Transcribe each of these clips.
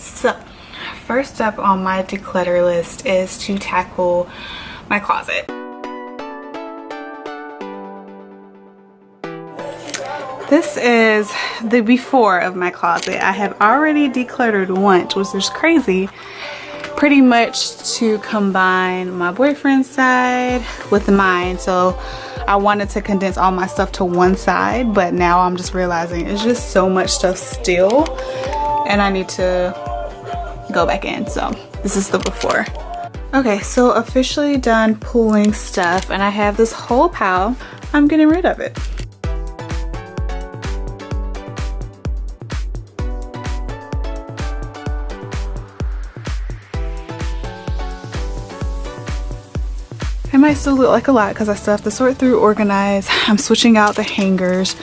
So, first up on my declutter list is to tackle my closet. This is the before of my closet. I have already decluttered once, which is crazy. Pretty much to combine my boyfriend's side with mine. So I wanted to condense all my stuff to one side, but now I'm just realizing it's just so much stuff still and I need to go back in. So this is the before. Okay, so officially done pulling stuff and I have this whole pile. I'm getting rid of it. It might still look like a lot because I still have to sort through, organize. I'm switching out the hangers.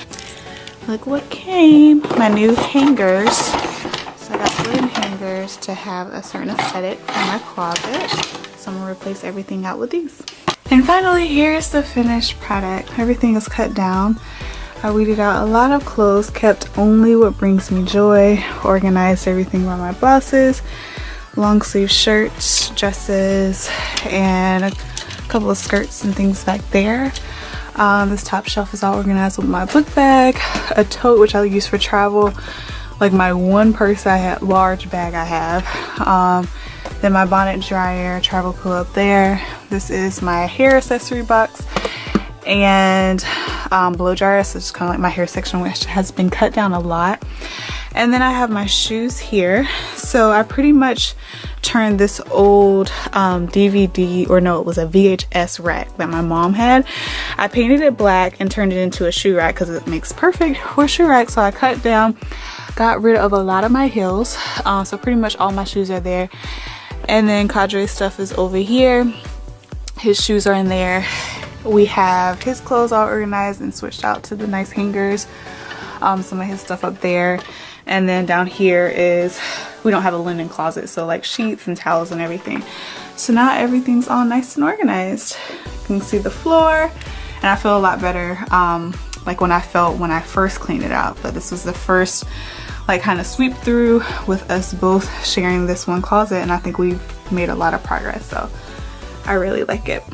Look what came, my new hangers. So I got wooden hangers to have a certain aesthetic in my closet. So I'm gonna replace everything out with these. And finally, here's the finished product. Everything is cut down. I weeded out a lot of clothes, kept only what brings me joy, organized everything by my bosses, long sleeve shirts, dresses, and a couple of skirts and things back there. This top shelf is all organized with my book bag, a tote which I use for travel, like my one purse I have, large bag I have. Then my bonnet dryer, travel cool up there. This is my hair accessory box and blow dryer, so it's kind of like my hair section, which has been cut down a lot. And then I have my shoes here. So I pretty much turned this old DVD, or no, it was a VHS rack that my mom had. I painted it black and turned it into a shoe rack because it makes perfect for a shoe rack. So I cut down, got rid of a lot of my heels. So pretty much all my shoes are there. And then Kadre's stuff is over here. His shoes are in there. We have his clothes all organized and switched out to the nice hangers. Some of his stuff up there. And then down here is, we don't have a linen closet, so like sheets and towels and everything. So now everything's all nice and organized. You can see the floor, and I feel a lot better like when I felt when I first cleaned it out. But this was the first like kind of sweep through with us both sharing this one closet, and I think we've made a lot of progress, so I really like it.